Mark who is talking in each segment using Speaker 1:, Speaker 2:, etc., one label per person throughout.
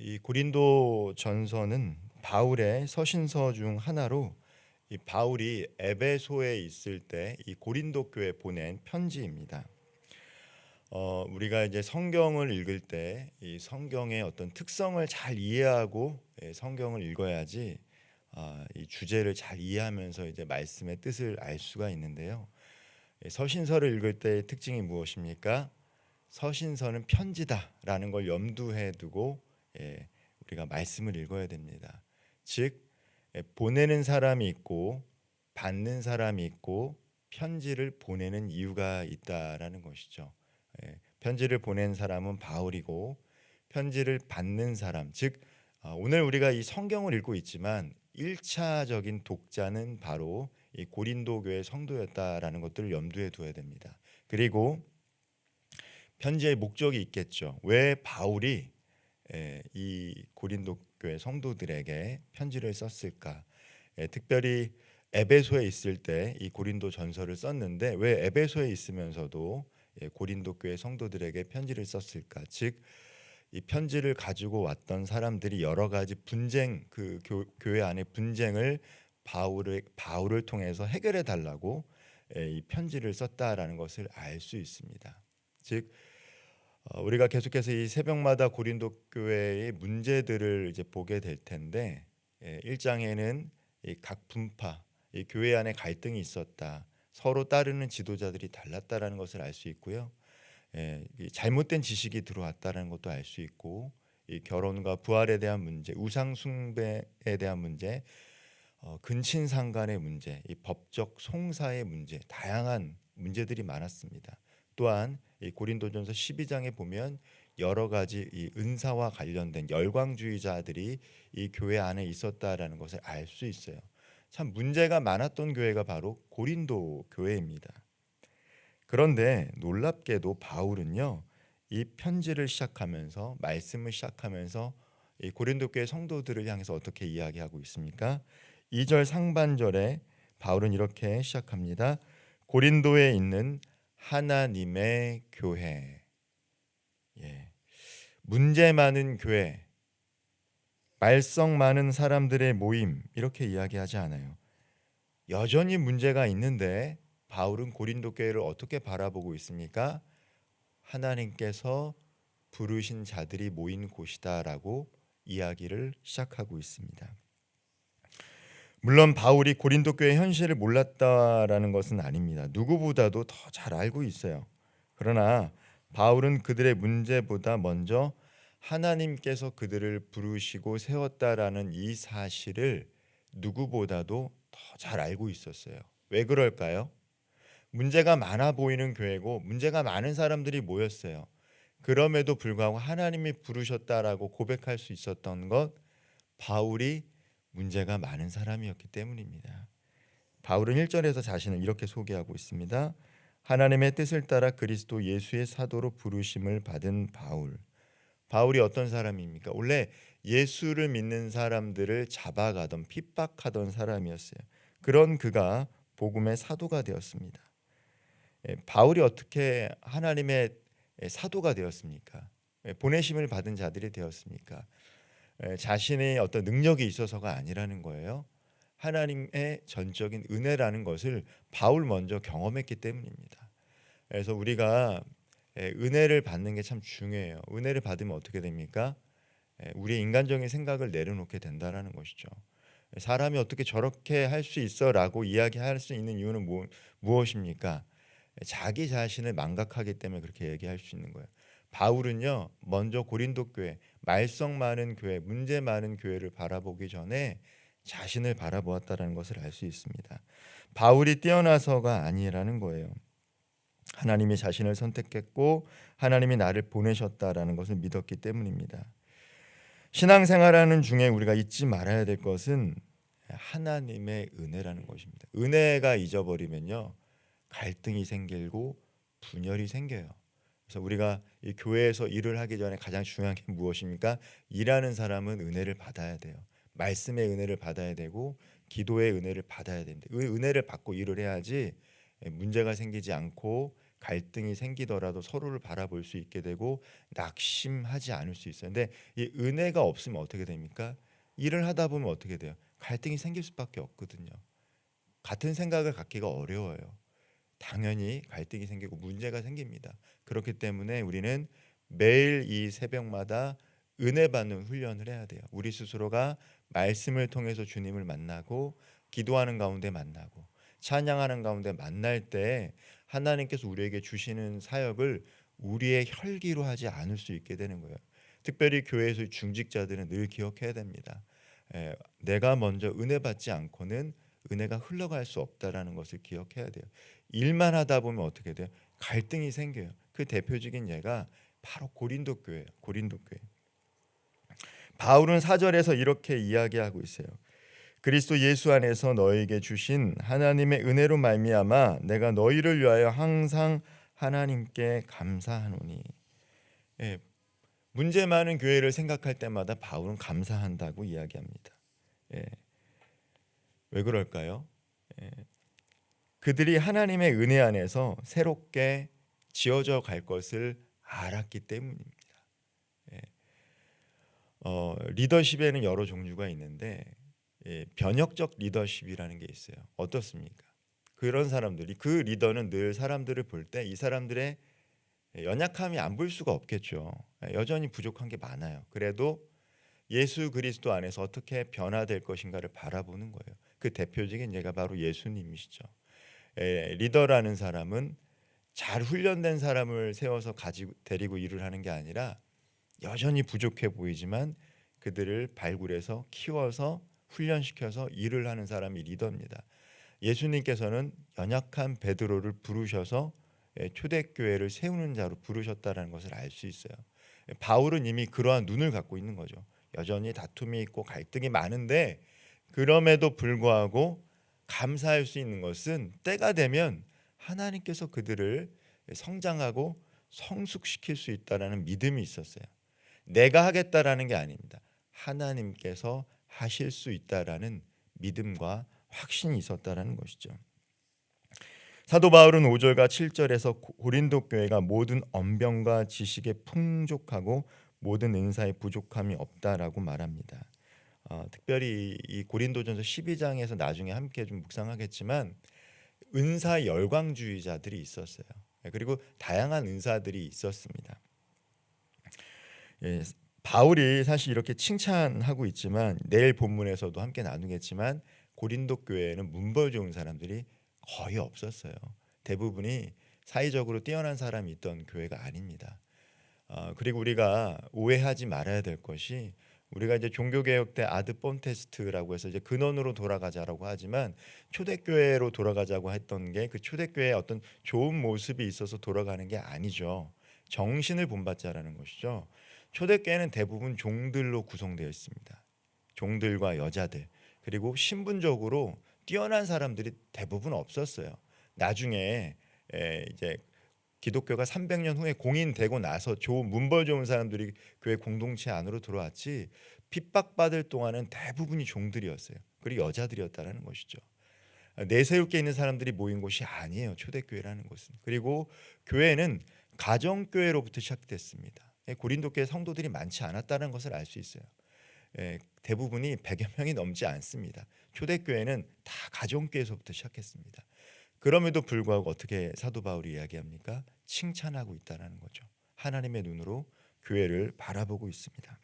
Speaker 1: 이 고린도 전서는 바울의 서신서 중 하나로 이 바울이 에베소에 있을 때 이 고린도 교회에 보낸 편지입니다. 우리가 이제 성경을 읽을 때 이 성경의 어떤 특성을 잘 이해하고 성경을 읽어야지 이 주제를 잘 이해하면서 이제 말씀의 뜻을 알 수가 있는데요. 서신서를 읽을 때의 특징이 무엇입니까? 서신서는 편지다라는 걸 염두에 두고 우리가 말씀을 읽어야 됩니다. 즉 보내는 사람이 있고 받는 사람이 있고 편지를 보내는 이유가 있다라는 것이죠. 편지를 보낸 사람은 바울이고 편지를 받는 사람, 즉 오늘 우리가 이 성경을 읽고 있지만 1차적인 독자는 바로 이 고린도 교회 성도였다라는 것들을 염두에 두어야 됩니다. 그리고 편지의 목적이 있겠죠. 왜 바울이 이 고린도 교회 성도들에게 편지를 썼을까? 특별히 에베소에 있을 때 이 고린도 전서를 썼는데 왜 에베소에 있으면서도 고린도 교회 성도들에게 편지를 썼을까? 즉 이 편지를 가지고 왔던 사람들이 여러 가지 분쟁, 그 교회 안의 분쟁을 바울을 통해서 해결해 달라고 이 편지를 썼다라는 것을 알 수 있습니다. 즉 우리가 계속해서 이 새벽마다 고린도 교회의 문제들을 이제 보게 될 텐데 1장에는 이 각 분파, 이 교회 안에 갈등이 있었다. 서로 따르는 지도자들이 달랐다라는 것을 알 수 있고요. 이 잘못된 지식이 들어왔다는 것도 알 수 있고, 이 결혼과 부활에 대한 문제, 우상 숭배에 대한 문제, 근친상간의 문제, 이 법적 송사의 문제, 다양한 문제들이 많았습니다. 또한 이 고린도전서 12장에 보면 여러 가지 이 은사와 관련된 열광주의자들이 이 교회 안에 있었다라는 것을 알 수 있어요. 참 문제가 많았던 교회가 바로 고린도 교회입니다. 그런데 놀랍게도 바울은요, 이 편지를 시작하면서 말씀을 시작하면서 이 고린도 교회 성도들을 향해서 어떻게 이야기하고 있습니까? 2절 상반절에 바울은 이렇게 시작합니다. 고린도에 있는 하나님의 교회. 문제 많은 교회, 말썽 많은 사람들의 모임, 이렇게 이야기하지 않아요. 여전히 문제가 있는데 바울은 고린도 교회를 어떻게 바라보고 있습니까? 하나님께서 부르신 자들이 모인 곳이다라고 이야기를 시작하고 있습니다. 물론 바울이 고린도 교회의 현실을 몰랐다라는 것은 아닙니다. 누구보다도 더 잘 알고 있어요. 그러나 바울은 그들의 문제보다 먼저 하나님께서 그들을 부르시고 세웠다라는 이 사실을 누구보다도 더 잘 알고 있었어요. 왜 그럴까요? 문제가 많아 보이는 교회고 문제가 많은 사람들이 모였어요. 그럼에도 불구하고 하나님이 부르셨다라고 고백할 수 있었던 것, 바울이 문제가 많은 사람이었기 때문입니다. 바울은 1절에서 자신을 이렇게 소개하고 있습니다. 하나님의 뜻을 따라 그리스도 예수의 사도로 부르심을 받은 바울. 바울이 어떤 사람입니까? 원래 예수를 믿는 사람들을 잡아가던 핍박하던 사람이었어요. 그런 그가 복음의 사도가 되었습니다. 바울이 어떻게 하나님의 사도가 되었습니까? 보내심을 받은 자들이 되었습니까? 자신의 어떤 능력이 있어서가 아니라는 거예요. 하나님의 전적인 은혜라는 것을 바울 먼저 경험했기 때문입니다. 그래서 우리가 은혜를 받는 게 참 중요해요. 은혜를 받으면 어떻게 됩니까? 우리의 인간적인 생각을 내려놓게 된다라는 것이죠. 사람이 어떻게 저렇게 할 수 있어라고 이야기할 수 있는 이유는 무엇입니까? 자기 자신을 망각하기 때문에 그렇게 얘기할 수 있는 거예요. 바울은요, 먼저 고린도 교회, 말썽 많은 교회, 문제 많은 교회를 바라보기 전에 자신을 바라보았다는 것을 알 수 있습니다. 바울이 뛰어나서가 아니라는 거예요. 하나님이 자신을 선택했고 하나님이 나를 보내셨다라는 것을 믿었기 때문입니다. 신앙생활하는 중에 우리가 잊지 말아야 될 것은 하나님의 은혜라는 것입니다. 은혜가 잊어버리면요, 갈등이 생기고 분열이 생겨요. 그래서 우리가 이 교회에서 일을 하기 전에 가장 중요한 게 무엇입니까? 일하는 사람은 은혜를 받아야 돼요. 말씀의 은혜를 받아야 되고 기도의 은혜를 받아야 됩니다. 은혜를 받고 일을 해야지 문제가 생기지 않고 갈등이 생기더라도 서로를 바라볼 수 있게 되고 낙심하지 않을 수 있어요. 근데 이 은혜가 없으면 어떻게 됩니까? 일을 하다 보면 어떻게 돼요? 갈등이 생길 수밖에 없거든요. 같은 생각을 갖기가 어려워요. 당연히 갈등이 생기고 문제가 생깁니다. 그렇기 때문에 우리는 매일 이 새벽마다 은혜 받는 훈련을 해야 돼요. 우리 스스로가 말씀을 통해서 주님을 만나고 기도하는 가운데 만나고 찬양하는 가운데 만날 때 하나님께서 우리에게 주시는 사역을 우리의 혈기로 하지 않을 수 있게 되는 거예요. 특별히 교회에서 중직자들은 늘 기억해야 됩니다. 내가 먼저 은혜 받지 않고는 은혜가 흘러갈 수 없다라는 것을 기억해야 돼요. 일만 하다 보면 어떻게 돼요? 갈등이 생겨요. 그 대표적인 예가 바로 고린도 교회예요. 고린도 교회. 바울은 4절에서 이렇게 이야기하고 있어요. 그리스도 예수 안에서 너에게 주신 하나님의 은혜로 말미암아 내가 너희를 위하여 항상 하나님께 감사하노니. 예, 문제 많은 교회를 생각할 때마다 바울은 감사한다고 이야기합니다. 예, 왜 그럴까요? 예, 그들이 하나님의 은혜 안에서 새롭게 지어져 갈 것을 알았기 때문입니다. 예, 리더십에는 여러 종류가 있는데 변혁적 리더십이라는 게 있어요. 어떻습니까? 그런 사람들이 그 리더는 늘 사람들을 볼 때 이 사람들의 연약함이 안 보일 수가 없겠죠. 여전히 부족한 게 많아요. 그래도 예수 그리스도 안에서 어떻게 변화될 것인가를 바라보는 거예요. 그 대표적인 예가 바로 예수님이시죠. 리더라는 사람은 잘 훈련된 사람을 세워서 가지고 데리고 일을 하는 게 아니라 여전히 부족해 보이지만 그들을 발굴해서 키워서 훈련시켜서 일을 하는 사람이 리더입니다. 예수님께서는 연약한 베드로를 부르셔서 초대교회를 세우는 자로 부르셨다는 것을 알 수 있어요. 바울은 이미 그러한 눈을 갖고 있는 거죠. 여전히 다툼이 있고 갈등이 많은데 그럼에도 불구하고 감사할 수 있는 것은 때가 되면 하나님께서 그들을 성장하고 성숙시킬 수 있다라는 믿음이 있었어요. 내가 하겠다라는 게 아닙니다. 하나님께서 하실 수 있다라는 믿음과 확신이 있었다라는 것이죠. 사도 바울은 5절과 7절에서 고린도 교회가 모든 언변과 지식에 풍족하고 모든 은사에 부족함이 없다라고 말합니다. 특별히 이 고린도전서 12장에서 나중에 함께 좀 묵상하겠지만 은사 열광주의자들이 있었어요. 그리고 다양한 은사들이 있었습니다. 바울이 사실 이렇게 칭찬하고 있지만 내일 본문에서도 함께 나누겠지만 고린도 교회에는 문벌 좋은 사람들이 거의 없었어요. 대부분이 사회적으로 뛰어난 사람이 있던 교회가 아닙니다. 그리고 우리가 오해하지 말아야 될 것이 우리가 이제 종교개혁 때 아드 폰테스트라고 해서 이제 근원으로 돌아가자라고 하지만 초대교회로 돌아가자고 했던 게 그 초대교회의 어떤 좋은 모습이 있어서 돌아가는 게 아니죠. 정신을 본받자라는 것이죠. 초대교회는 대부분 종들로 구성되어 있습니다. 종들과 여자들 그리고 신분적으로 뛰어난 사람들이 대부분 없었어요. 나중에 이제 기독교가 300년 후에 공인되고 나서 좋은 문벌 좋은 사람들이 교회 공동체 안으로 들어왔지 핍박받을 동안은 대부분이 종들이었어요. 그리고 여자들이었다는 것이죠. 내세울 게 있는 사람들이 모인 곳이 아니에요. 초대교회라는 곳은. 그리고 교회는 가정교회로부터 시작됐습니다. 고린도 교회 성도들이 많지 않았다는 것을 알 수 있어요. 대부분이 100여 명이 넘지 않습니다. 초대교회는 다 가정교회에서부터 시작했습니다. 그럼에도 불구하고 어떻게 사도 바울이 이야기합니까? 칭찬하고 있다는 거죠. 하나님의 눈으로 교회를 바라보고 있습니다.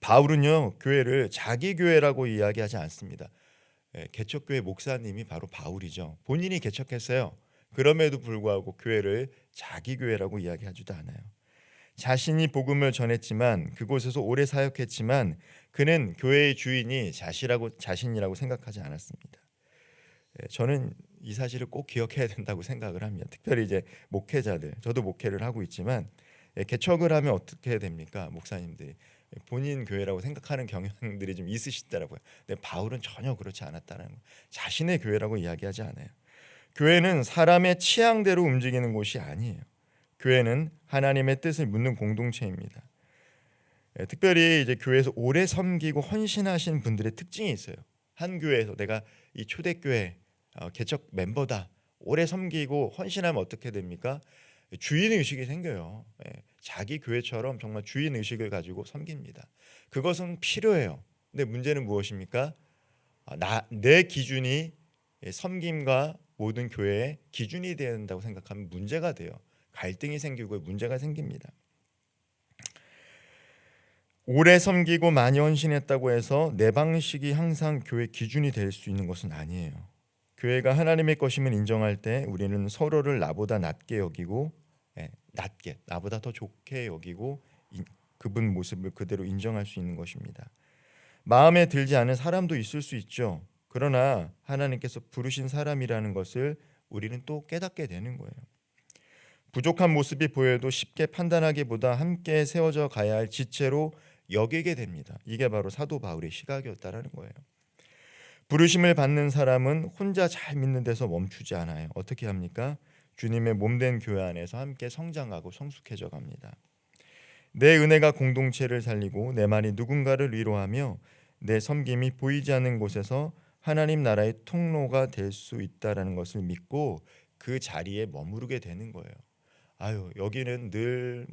Speaker 1: 바울은요 교회를 자기 교회라고 이야기하지 않습니다. 개척교회 목사님이 바로 바울이죠. 본인이 개척했어요. 그럼에도 불구하고 교회를 자기 교회라고 이야기하지도 않아요. 자신이 복음을 전했지만 그곳에서 오래 사역했지만 그는 교회의 주인이 자신이라고 생각하지 않았습니다. 저는 이 사실을 꼭 기억해야 된다고 생각을 합니다. 특별히 이제 목회자들, 저도 목회를 하고 있지만 개척을 하면 어떻게 해야 됩니까? 목사님들이 본인 교회라고 생각하는 경향들이 좀 있으시더라고요. 근데 바울은 전혀 그렇지 않았다는 거. 자신의 교회라고 이야기하지 않아요. 교회는 사람의 취향대로 움직이는 곳이 아니에요. 교회는 하나님의 뜻을 묻는 공동체입니다. 특별히 이제 교회에서 오래 섬기고 헌신하신 분들의 특징이 있어요. 한 교회에서 내가 이 초대교회 개척 멤버다. 오래 섬기고 헌신하면 어떻게 됩니까? 주인 의식이 생겨요. 자기 교회처럼 정말 주인 의식을 가지고 섬깁니다. 그것은 필요해요. 근데 문제는 무엇입니까? 내 기준이 섬김과 모든 교회의 기준이 되어야 된다고 생각하면 문제가 돼요. 갈등이 생기고 문제가 생깁니다. 오래 섬기고 많이 헌신했다고 해서 내 방식이 항상 교회 기준이 될 수 있는 것은 아니에요. 교회가 하나님의 것임을 인정할 때 우리는 서로를 나보다 낮게 여기고, 낮게, 나보다 더 좋게 여기고 그분 모습을 그대로 인정할 수 있는 것입니다. 마음에 들지 않은 사람도 있을 수 있죠. 그러나 하나님께서 부르신 사람이라는 것을 우리는 또 깨닫게 되는 거예요. 부족한 모습이 보여도 쉽게 판단하기보다 함께 세워져 가야 할 지체로 여기게 됩니다. 이게 바로 사도 바울의 시각이었다라는 거예요. 부르심을 받는 사람은 혼자 잘 믿는 데서 멈추지 않아요. 어떻게 합니까? 주님의 몸된 교회 안에서 함께 성장하고 성숙해져 갑니다. 내 은혜가 공동체를 살리고 내 말이 누군가를 위로하며 내 섬김이 보이지 않는 곳에서 하나님 나라의 통로가 될 수 있다라는 것을 믿고 그 자리에 머무르게 되는 거예요. 여기는 늘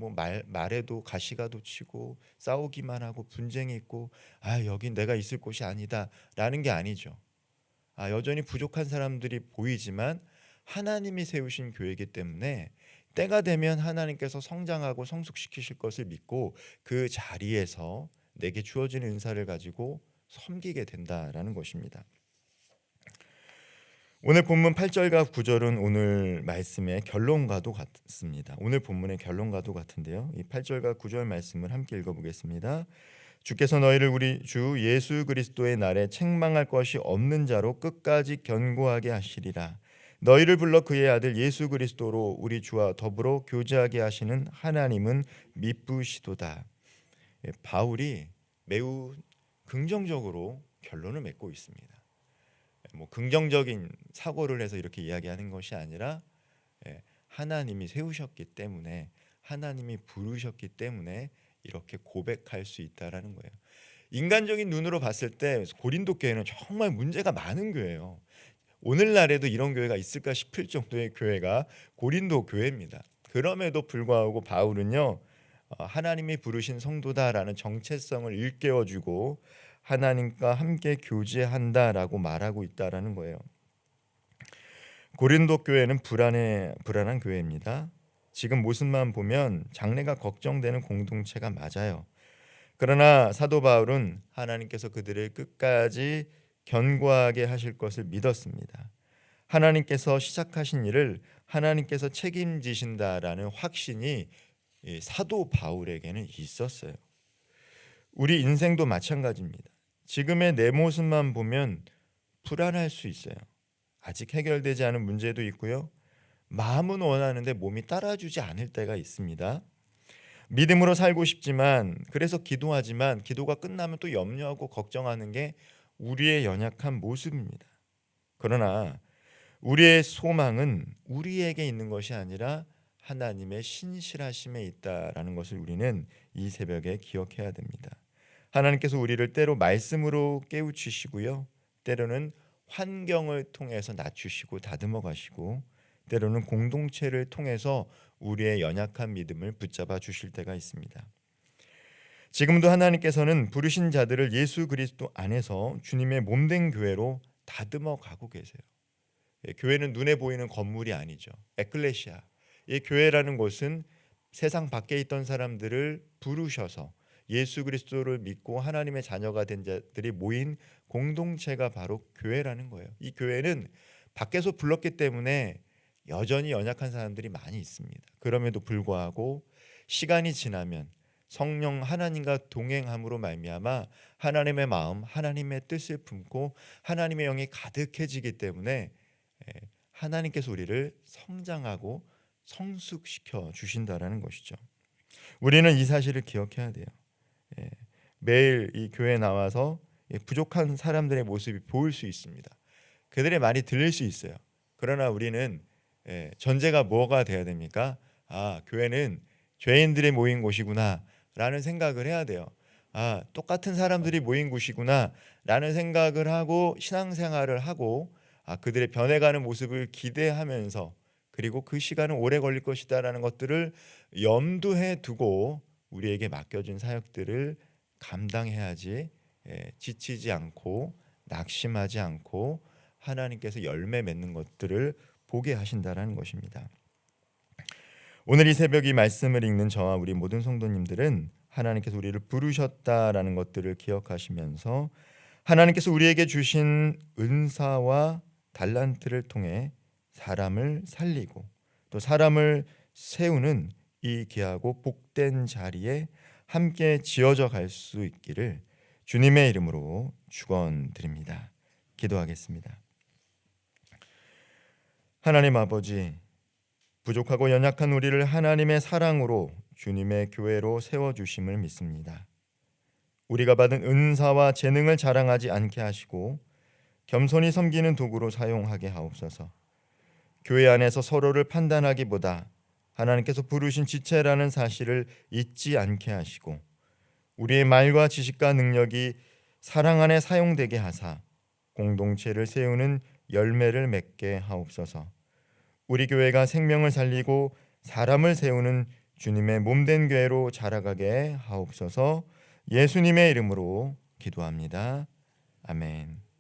Speaker 1: 말에도 가시가 돋치고 싸우기만 하고 분쟁이 있고 여긴 내가 있을 곳이 아니다라는 게 아니죠. 여전히 부족한 사람들이 보이지만 하나님이 세우신 교회이기 때문에 때가 되면 하나님께서 성장하고 성숙시키실 것을 믿고 그 자리에서 내게 주어진 은사를 가지고 섬기게 된다라는 것입니다. 오늘 본문 8절과 9절은 오늘 말씀의 결론과도 같습니다. 오늘 본문의 결론과도 같은데요. 이 8절과 9절 말씀을 함께 읽어보겠습니다. 주께서 너희를 우리 주 예수 그리스도의 날에 책망할 것이 없는 자로 끝까지 견고하게 하시리라. 너희를 불러 그의 아들 예수 그리스도로 우리 주와 더불어 교제하게 하시는 하나님은 미쁘시도다. 바울이 매우 긍정적으로 결론을 맺고 있습니다. 긍정적인 사고를 해서 이렇게 이야기하는 것이 아니라 하나님이 세우셨기 때문에, 하나님이 부르셨기 때문에 이렇게 고백할 수 있다라는 거예요. 인간적인 눈으로 봤을 때 고린도 교회는 정말 문제가 많은 교회예요. 오늘날에도 이런 교회가 있을까 싶을 정도의 교회가 고린도 교회입니다. 그럼에도 불구하고 바울은요, 하나님이 부르신 성도다라는 정체성을 일깨워주고 하나님과 함께 교제한다라고 말하고 있다라는 거예요. 고린도 교회는 불안한 교회입니다. 지금 모습만 보면 장래가 걱정되는 공동체가 맞아요. 그러나 사도 바울은 하나님께서 그들을 끝까지 견고하게 하실 것을 믿었습니다. 하나님께서 시작하신 일을 하나님께서 책임지신다라는 확신이 사도 바울에게는 있었어요. 우리 인생도 마찬가지입니다. 지금의 내 모습만 보면 불안할 수 있어요. 아직 해결되지 않은 문제도 있고요. 마음은 원하는데 몸이 따라주지 않을 때가 있습니다. 믿음으로 살고 싶지만, 그래서 기도하지만 기도가 끝나면 또 염려하고 걱정하는 게 우리의 연약한 모습입니다. 그러나 우리의 소망은 우리에게 있는 것이 아니라 하나님의 신실하심에 있다라는 것을 우리는 이 새벽에 기억해야 됩니다. 하나님께서 우리를 때로 말씀으로 깨우치시고요, 때로는 환경을 통해서 낮추시고 다듬어 가시고, 때로는 공동체를 통해서 우리의 연약한 믿음을 붙잡아 주실 때가 있습니다. 지금도 하나님께서는 부르신 자들을 예수 그리스도 안에서 주님의 몸된 교회로 다듬어 가고 계세요. 교회는 눈에 보이는 건물이 아니죠. 에클레시아, 이 교회라는 곳은 세상 밖에 있던 사람들을 부르셔서 예수 그리스도를 믿고 하나님의 자녀가 된 자들이 모인 공동체가 바로 교회라는 거예요. 이 교회는 밖에서 불렀기 때문에 여전히 연약한 사람들이 많이 있습니다. 그럼에도 불구하고 시간이 지나면 성령 하나님과 동행함으로 말미암아 하나님의 마음, 하나님의 뜻을 품고 하나님의 영이 가득해지기 때문에 하나님께서 우리를 성장하고 성숙시켜 주신다라는 것이죠. 우리는 이 사실을 기억해야 돼요. 매일 이 교회에 나와서 부족한 사람들의 모습이 보일 수 있습니다. 그들의 말이 들릴 수 있어요. 그러나 우리는 전제가 뭐가 돼야 됩니까? 교회는 죄인들이 모인 곳이구나 라는 생각을 해야 돼요. 똑같은 사람들이 모인 곳이구나 라는 생각을 하고 신앙생활을 하고 그들의 변해가는 모습을 기대하면서 그리고 그 시간은 오래 걸릴 것이다라는 것들을 염두에 두고 우리에게 맡겨진 사역들을 감당해야지 지치지 않고 낙심하지 않고 하나님께서 열매 맺는 것들을 보게 하신다라는 것입니다. 오늘 이 새벽 이 말씀을 읽는 저와 우리 모든 성도님들은 하나님께서 우리를 부르셨다라는 것들을 기억하시면서 하나님께서 우리에게 주신 은사와 달란트를 통해 사람을 살리고 또 사람을 세우는 이 귀하고 복된 자리에 함께 지어져 갈 수 있기를 주님의 이름으로 축원드립니다. 기도하겠습니다. 하나님 아버지, 부족하고 연약한 우리를 하나님의 사랑으로 주님의 교회로 세워주심을 믿습니다. 우리가 받은 은사와 재능을 자랑하지 않게 하시고 겸손히 섬기는 도구로 사용하게 하옵소서. 교회 안에서 서로를 판단하기보다 하나님께서 부르신 지체라는 사실을 잊지 않게 하시고 우리의 말과 지식과 능력이 사랑 안에 사용되게 하사 공동체를 세우는 열매를 맺게 하옵소서. 우리 교회가 생명을 살리고 사람을 세우는 주님의 몸된 교회로 자라가게 하옵소서. 예수님의 이름으로 기도합니다. 아멘.